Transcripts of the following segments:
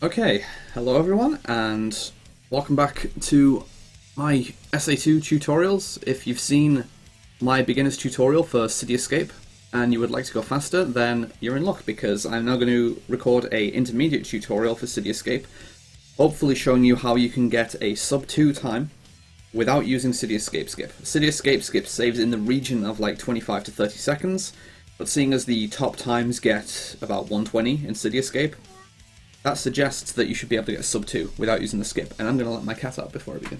Okay, hello everyone, and welcome back to my SA2 tutorials. If you've seen my beginner's tutorial for City Escape and you would like to go faster, then you're in luck because I'm now going to record a intermediate tutorial for City Escape, hopefully showing you how you can get a sub 2 time without using City Escape Skip. City Escape Skip saves in the region of like 25 to 30 seconds, but seeing as the top times get about 120 in City Escape, that suggests that you should be able to get sub 2 without using the skip, and I'm going to let my cat out before I begin.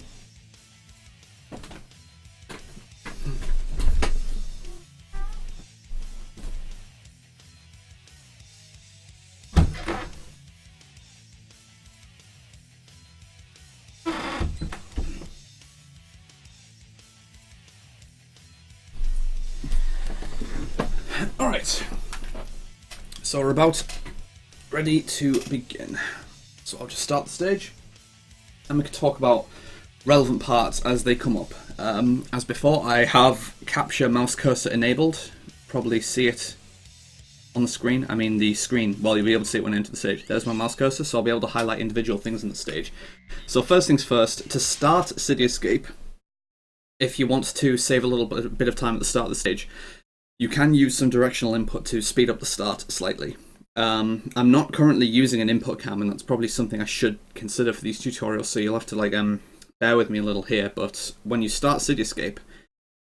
Alright, so we're about ready to begin. So I'll just start the stage and we can talk about relevant parts as they come up. As before, I have capture mouse cursor enabled. Probably see it on the screen. I mean the screen, well, you'll be able to see it when I enter the stage. There's my mouse cursor, so I'll be able to highlight individual things in the stage. So first things first, to start City Escape, if you want to save a little bit of time at the start of the stage, you can use some directional input to speed up the start slightly. I'm not currently using an input cam, and that's probably something I should consider for these tutorials, so you'll have to bear with me a little here, but when you start City Escape,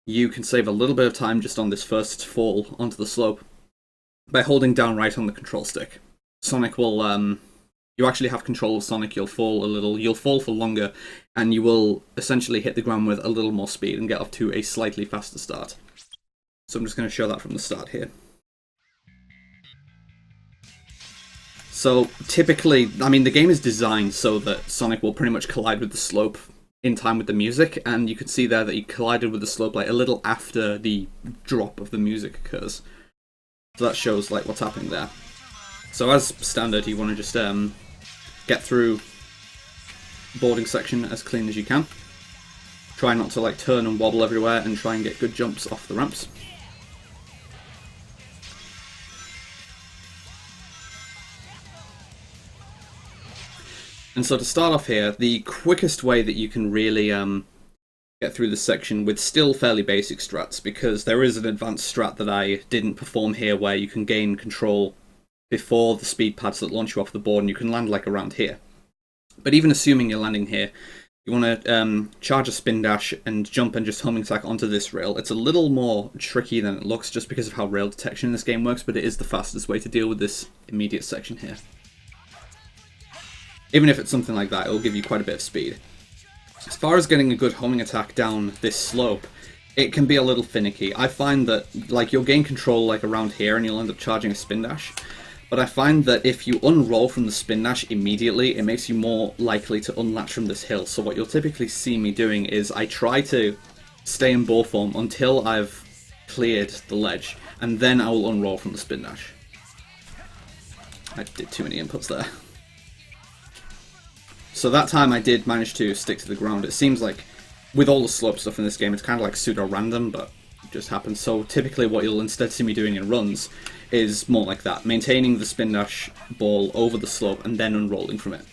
you can save a little bit of time just on this first fall onto the slope by holding down right on the control stick. Sonic will, you actually have control of Sonic, you'll fall for longer, and you will essentially hit the ground with a little more speed and get off to a slightly faster start. So I'm just going to show that from the start here. So typically, I mean, the game is designed so that Sonic will pretty much collide with the slope in time with the music, and you can see there that he collided with the slope like a little after the drop of the music occurs. So that shows like what's happening there. So as standard, you want to just get through boarding section as clean as you can. Try not to like turn and wobble everywhere, and try and get good jumps off the ramps. And so to start off here, the quickest way that you can really get through this section with still fairly basic strats, because there is an advanced strat that I didn't perform here where you can gain control before the speed pads that launch you off the board, and you can land like around here. But even assuming you're landing here, you want to charge a spin dash and jump and just homing attack onto this rail. It's a little more tricky than it looks just because of how rail detection in this game works, but it is the fastest way to deal with this immediate section here. Even if it's something like that, it will give you quite a bit of speed. As far as getting a good homing attack down this slope, it can be a little finicky. I find that like you'll gain control like around here and you'll end up charging a spin dash. But I find that if you unroll from the spin dash immediately, it makes you more likely to unlatch from this hill. So what you'll typically see me doing is I try to stay in ball form until I've cleared the ledge, and then I will unroll from the spin dash. I did too many inputs there. So that time I did manage to stick to the ground. It seems like with all the slope stuff in this game, it's kind of like pseudo-random, but it just happens. So typically what you'll instead see me doing in runs is more like that, maintaining the spin dash ball over the slope and then unrolling from it.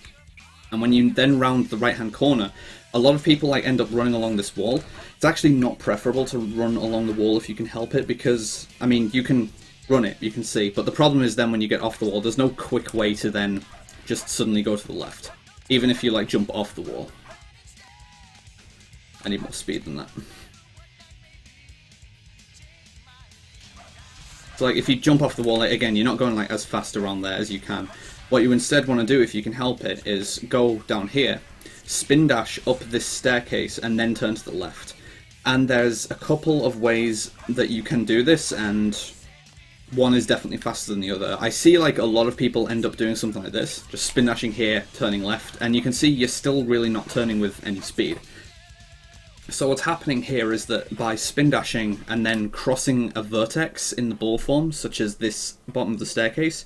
And when you then round the right-hand corner, a lot of people like end up running along this wall. It's actually not preferable to run along the wall if you can help it, because, I mean, you can run it, you can see, but the problem is then when you get off the wall, there's no quick way to then just suddenly go to the left. Even if you like jump off the wall. I need more speed than that. So like if you jump off the wall, again, you're not going like as fast around there as you can. What you instead want to do, if you can help it, is go down here, spin dash up this staircase, and then turn to the left. And there's a couple of ways that you can do this, and one is definitely faster than the other. I see like a lot of people end up doing something like this, just spin dashing here, turning left, and you can see you're still really not turning with any speed. So what's happening here is that by spin dashing and then crossing a vertex in the ball form, such as this bottom of the staircase,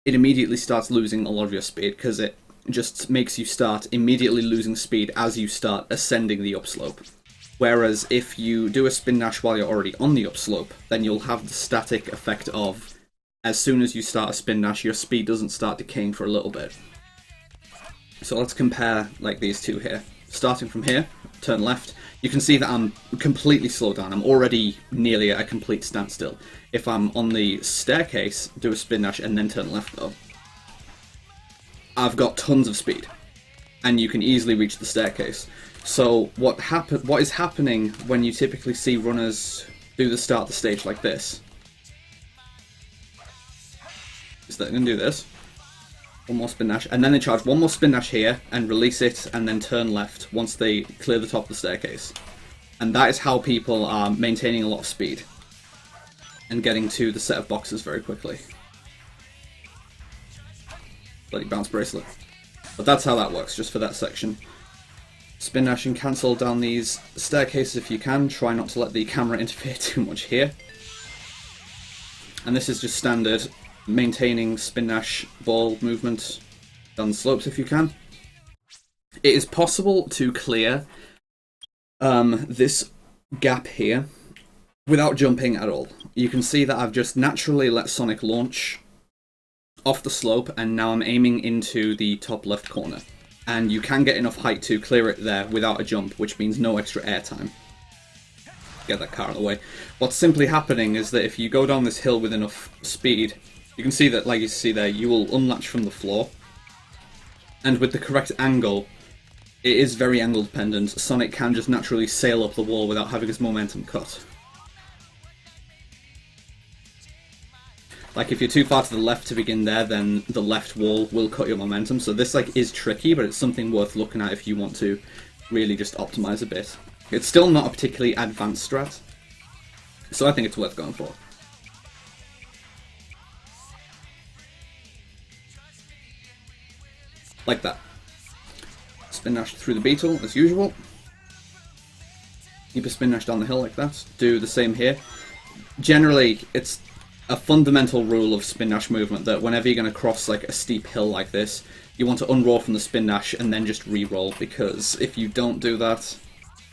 it immediately starts losing a lot of your speed, because it just makes you start immediately losing speed as you start ascending the upslope. Whereas if you do a spin dash while you're already on the upslope, then you'll have the static effect of, as soon as you start a spin dash, your speed doesn't start decaying for a little bit. So let's compare like these two here. Starting from here, turn left, you can see that I'm completely slowed down. I'm already nearly at a complete standstill. If I'm on the staircase, do a spin dash and then turn left though, I've got tons of speed, and you can easily reach the staircase. So what is happening when you typically see runners do the start of the stage like this is that they're going to do this, one more spin dash, and then they charge one more spin dash here and release it and then turn left once they clear the top of the staircase. And that is how people are maintaining a lot of speed and getting to the set of boxes very quickly. Bloody bounce bracelet. But that's how that works, just for that section. Spin dash and cancel down these staircases if you can. Try not to let the camera interfere too much here. And this is just standard, maintaining spin dash ball movement down the slopes if you can. It is possible to clear this gap here without jumping at all. You can see that I've just naturally let Sonic launch off the slope, and now I'm aiming into the top left corner. And you can get enough height to clear it there without a jump, which means no extra air time. Get that car out of the way. What's simply happening is that if you go down this hill with enough speed, you can see that, like you see there, you will unlatch from the floor. And with the correct angle, it is very angle dependent. Sonic can just naturally sail up the wall without having his momentum cut. Like if you're too far to the left to begin there, then the left wall will cut your momentum. So this like is tricky, but it's something worth looking at if you want to really just optimize a bit. It's still not a particularly advanced strat, so I think it's worth going for. Like that. Spin dash through the beetle as usual. Keep a spin dash down the hill like that. Do the same here. Generally, it's a fundamental rule of spin dash movement that whenever you're going to cross like a steep hill like this, you want to unroll from the spin dash and then just re-roll, because if you don't do that,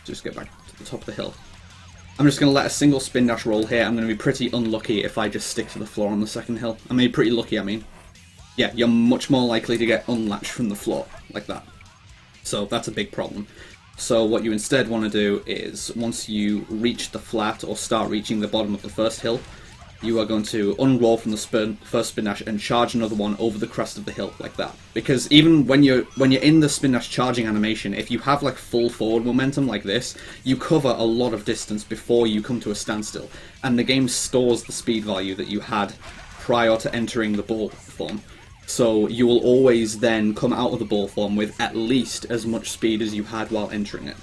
just get back to the top of the hill. I'm just going to let a single spin dash roll here. I'm going to be pretty unlucky if I just stick to the floor on the second hill. I mean, pretty lucky, I mean. Yeah, you're much more likely to get unlatched from the floor, like that. So that's a big problem. So what you instead want to do is, once you reach the flat or start reaching the bottom of the first hill, you are going to unroll from the first spin dash and charge another one over the crest of the hill, like that. Because even when you're in the spin dash charging animation, if you have like full forward momentum like this, you cover a lot of distance before you come to a standstill, and the game stores the speed value that you had prior to entering the ball form. So you will always then come out of the ball form with at least as much speed as you had while entering it.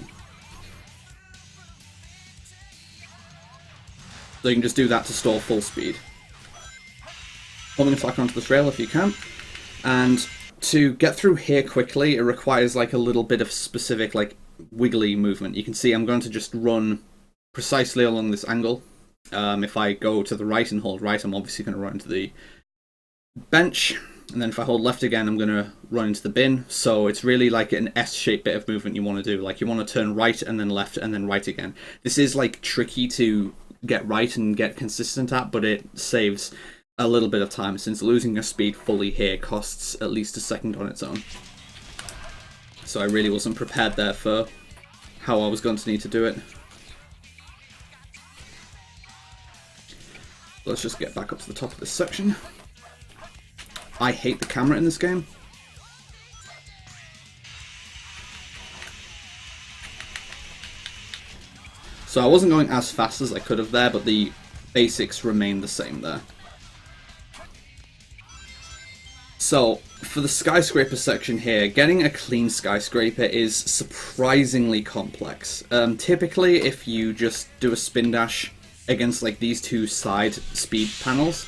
So you can just do that to store full speed. Homing attack onto this rail if you can. And to get through here quickly, it requires like a little bit of specific like wiggly movement. You can see I'm going to just run precisely along this angle. If I go to the right and hold right, I'm obviously going to run into the bench. And then if I hold left again, I'm going to run into the bin. So it's really like an S-shaped bit of movement you want to do. Like you want to turn right and then left and then right again. This is like tricky to get right and get consistent at, but it saves a little bit of time, since losing your speed fully here costs at least a second on its own. So I really wasn't prepared there for how I was going to need to do it. Let's just get back up to the top of this section. I hate the camera in this game. So I wasn't going as fast as I could have there, but the basics remain the same there. So, for the skyscraper section here, getting a clean skyscraper is surprisingly complex. Typically, if you just do a spin dash against like these two side speed panels,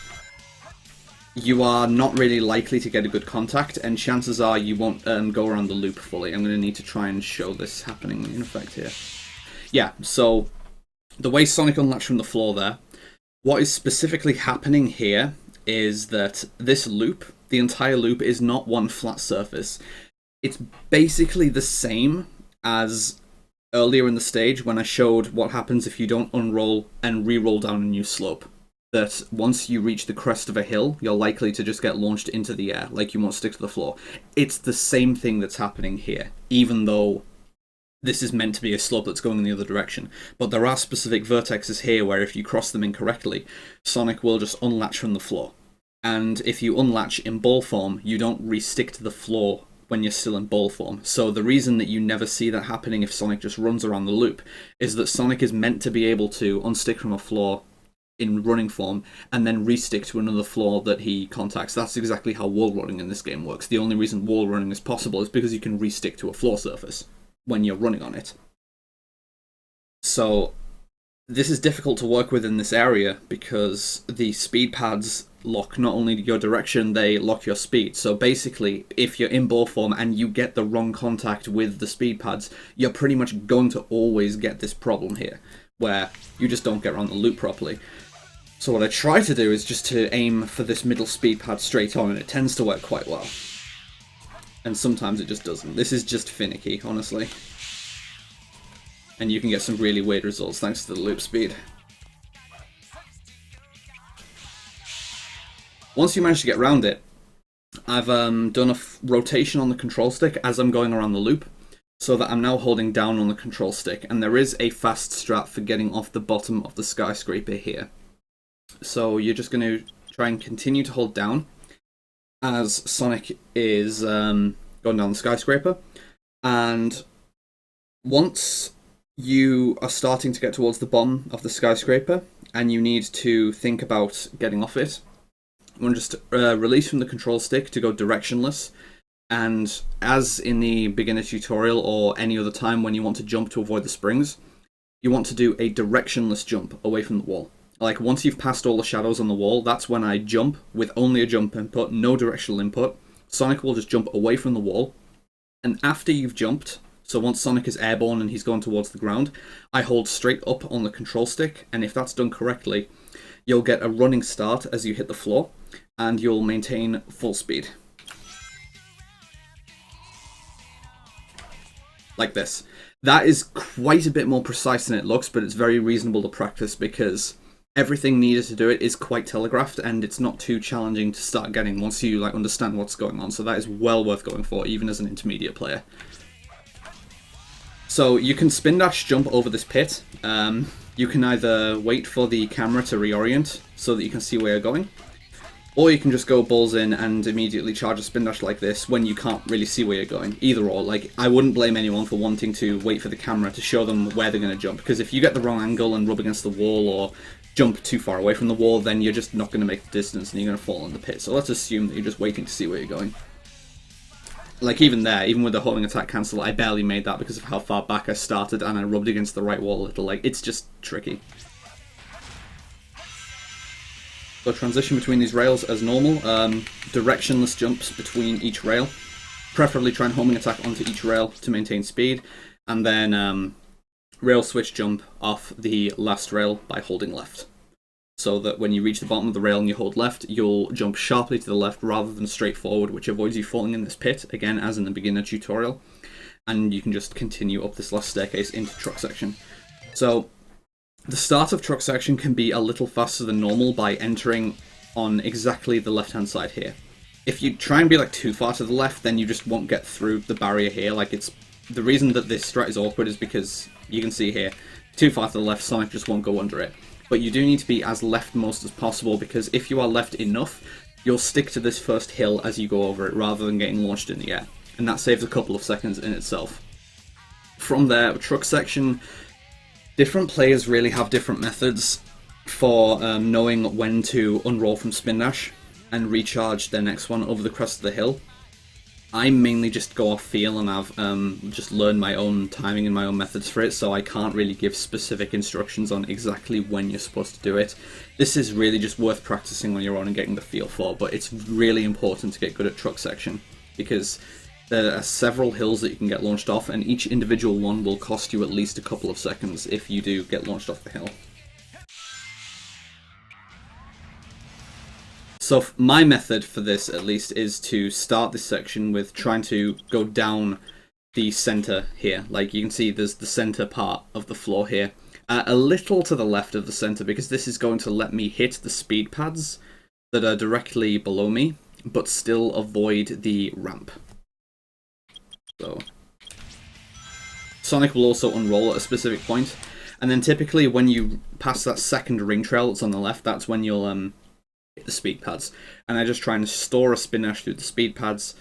you are not really likely to get a good contact, and chances are you won't go around the loop fully. I'm going to need to try and show this happening in effect here. Yeah, so the way Sonic unlatched from the floor there, what is specifically happening here is that this loop, the entire loop, is not one flat surface. It's basically the same as earlier in the stage when I showed what happens if you don't unroll and re-roll down a new slope. that once you reach the crest of a hill, you're likely to just get launched into the air, like you won't stick to the floor. It's the same thing that's happening here, even though this is meant to be a slope that's going in the other direction. But there are specific vertexes here where if you cross them incorrectly, Sonic will just unlatch from the floor. And if you unlatch in ball form, you don't re-stick to the floor when you're still in ball form. So the reason that you never see that happening if Sonic just runs around the loop is that Sonic is meant to be able to unstick from a floor in running form and then re-stick to another floor that he contacts. That's exactly how wall running in this game works. The only reason wall running is possible is because you can re-stick to a floor surface when you're running on it. So this is difficult to work with in this area because the speed pads lock not only your direction, they lock your speed. So basically, if you're in ball form and you get the wrong contact with the speed pads, you're pretty much going to always get this problem here, where you just don't get around the loop properly. So what I try to do is just to aim for this middle speed pad straight on, and it tends to work quite well. And sometimes it just doesn't. This is just finicky, honestly. And you can get some really weird results thanks to the loop speed. Once you manage to get around it, I've done a rotation on the control stick as I'm going around the loop, so that I'm now holding down on the control stick, and there is a fast strat for getting off the bottom of the skyscraper here. So you're just going to try and continue to hold down as Sonic is going down the skyscraper, and once you are starting to get towards the bottom of the skyscraper and you need to think about getting off it, you want to just release from the control stick to go directionless. And as in the beginner tutorial or any other time when you want to jump to avoid the springs, you want to do a directionless jump away from the wall. Like once you've passed all the shadows on the wall, that's when I jump with only a jump input, no directional input. Sonic will just jump away from the wall. And after you've jumped, so once Sonic is airborne and he's going towards the ground, I hold straight up on the control stick, and if that's done correctly, you'll get a running start as you hit the floor, and you'll maintain full speed. Like this. That is quite a bit more precise than it looks, but it's very reasonable to practice because everything needed to do it is quite telegraphed, and it's not too challenging to start getting once you understand what's going on. So that is well worth going for, even as an intermediate player. So you can spin dash jump over this pit. You can either wait for the camera to reorient so that you can see where you're going, or you can just go balls in and immediately charge a spin dash like this when you can't really see where you're going. Either or, I wouldn't blame anyone for wanting to wait for the camera to show them where they're going to jump, because if you get the wrong angle and rub against the wall or jump too far away from the wall, then you're just not going to make the distance and you're going to fall in the pit. So let's assume that you're just waiting to see where you're going. Even there, even with the homing attack cancel, I barely made that because of how far back I started and I rubbed against the right wall a little. It's just tricky. So transition between these rails as normal. Directionless jumps between each rail. Preferably try and homing attack onto each rail to maintain speed. And then rail switch jump off the last rail by holding left. So that when you reach the bottom of the rail and you hold left, you'll jump sharply to the left rather than straight forward, which avoids you falling in this pit, again as in the beginner tutorial. And you can just continue up this last staircase into truck section. So the start of truck section can be a little faster than normal by entering on exactly the left-hand side here. If you try and be too far to the left, then you just won't get through the barrier here. The reason that this strat is awkward is because you can see here, too far to the left, Sonic just won't go under it. But you do need to be as leftmost as possible, because if you are left enough, you'll stick to this first hill as you go over it rather than getting launched in the air. And that saves a couple of seconds in itself. From there, truck section, different players really have different methods for knowing when to unroll from spin dash and recharge their next one over the crest of the hill. I mainly just go off feel, and I've just learned my own timing and my own methods for it, so I can't really give specific instructions on exactly when you're supposed to do it. This is really just worth practicing on your own and getting the feel for, but it's really important to get good at truck section, because there are several hills that you can get launched off, and each individual one will cost you at least a couple of seconds if you do get launched off the hill. So my method for this, at least, is to start this section with trying to go down the center here. You can see there's the center part of the floor here, A little to the left of the center, because this is going to let me hit the speed pads that are directly below me, but still avoid the ramp. So Sonic will also unroll at a specific point, and then typically when you pass that second ring trail that's on the left, that's when you'll hit the speed pads. And I just try and store a spin dash through the speed pads,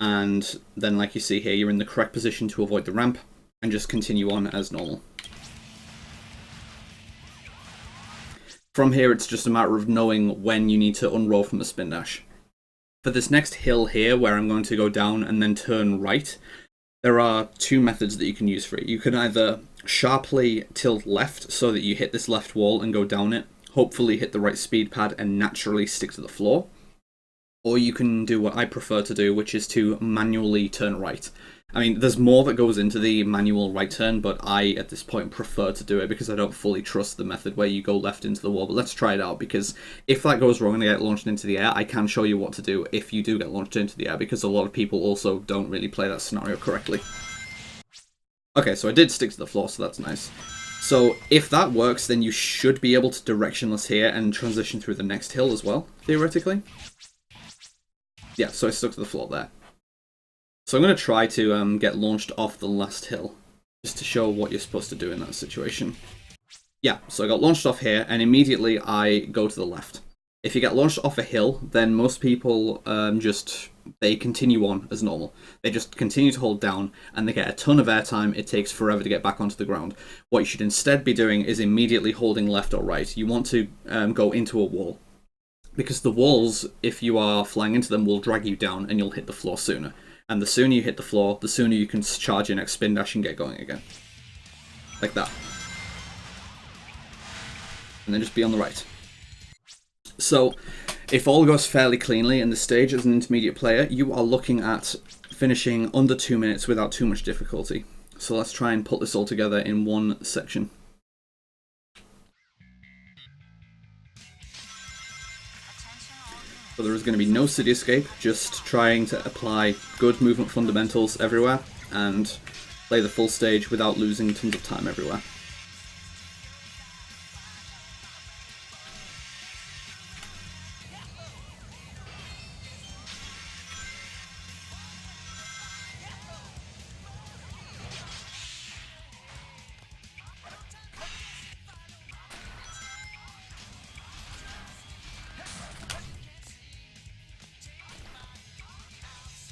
and then like you see here, you're in the correct position to avoid the ramp, and just continue on as normal. From here, it's just a matter of knowing when you need to unroll from a spin dash. For this next hill here, where I'm going to go down and then turn right, there are two methods that you can use for it. You can either sharply tilt left so that you hit this left wall and go down it, hopefully hit the right speed pad and naturally stick to the floor. Or you can do what I prefer to do, which is to manually turn right. I mean, there's more that goes into the manual right turn, but I, at this point, prefer to do it because I don't fully trust the method where you go left into the wall. But let's try it out, because if that goes wrong and I get launched into the air, I can show you what to do if you do get launched into the air, because a lot of people also don't really play that scenario correctly. Okay, so I did stick to the floor, so that's nice. So if that works, then you should be able to directionless here and transition through the next hill as well, theoretically. Yeah, so I stuck to the floor there. So I'm going to try to get launched off the last hill, just to show what you're supposed to do in that situation. Yeah, so I got launched off here, and immediately I go to the left. If you get launched off a hill, then most people they continue on as normal. They just continue to hold down, and they get a ton of airtime. It takes forever to get back onto the ground. What you should instead be doing is immediately holding left or right. You want to go into a wall, because the walls, if you are flying into them, will drag you down, and you'll hit the floor sooner. And the sooner you hit the floor, the sooner you can charge your next spin dash and get going again. Like that. And then just be on the right. So, if all goes fairly cleanly in this stage as an intermediate player, you are looking at finishing under 2 minutes without too much difficulty. So let's try and put this all together in one section. So there is going to be no city escape, just trying to apply good movement fundamentals everywhere and play the full stage without losing tons of time everywhere.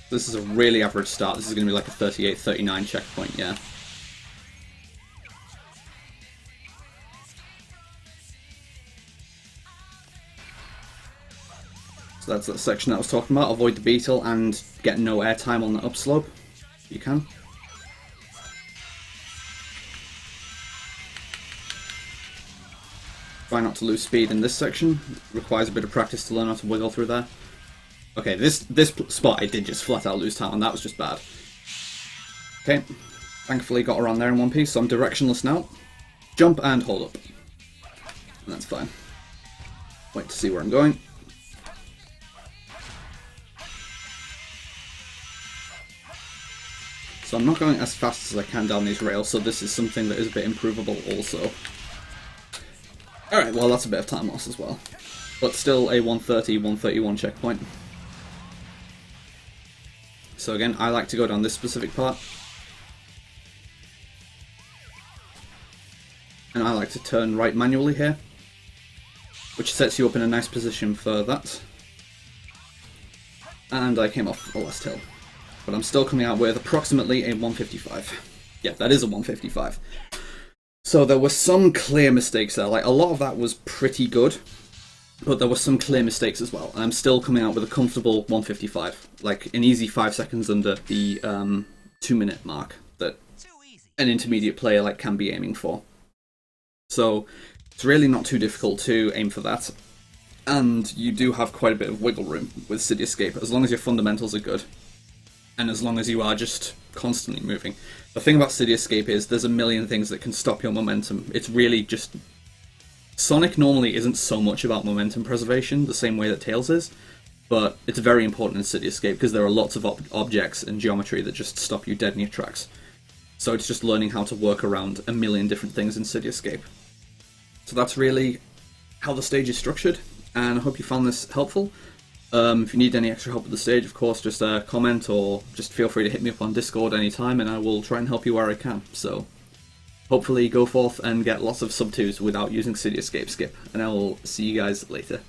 This is a really average start. This is going to be like a 38, 39 checkpoint, yeah. So that's that section that I was talking about. Avoid the beetle and get no airtime on the upslope. If you can. Try not to lose speed in this section. It requires a bit of practice to learn how to wiggle through there. Okay, this spot I did just flat out lose time on. That was just bad. Okay, thankfully got around there in one piece, so I'm directionless now. Jump and hold up. And that's fine. Wait to see where I'm going. So I'm not going as fast as I can down these rails, so this is something that is a bit improvable also. Alright, well that's a bit of time loss as well. But still a 130, 131 checkpoint. So again, I like to go down this specific part. And I like to turn right manually here, which sets you up in a nice position for that. And I came off the last hill. But I'm still coming out with approximately a 155. Yeah, that is a 155. So there were some clear mistakes there. Like, a lot of that was pretty good, but there were some clear mistakes as well. And I'm still coming out with a comfortable 155. Like, an easy 5 seconds under the 2 minute mark that an intermediate player like can be aiming for. So it's really not too difficult to aim for that. And you do have quite a bit of wiggle room with City Escape, as long as your fundamentals are good. And as long as you are just constantly moving. The thing about City Escape is there's a million things that can stop your momentum. It's really just... Sonic normally isn't so much about momentum preservation, the same way that Tails is, but it's very important in City Escape because there are lots of objects and geometry that just stop you dead in your tracks. So it's just learning how to work around a million different things in City Escape. So that's really how the stage is structured, and I hope you found this helpful. If you need any extra help with the stage, of course, just comment or just feel free to hit me up on Discord anytime, and I will try and help you where I can. So hopefully go forth and get lots of sub 2s without using City Escape Skip, and I will see you guys later.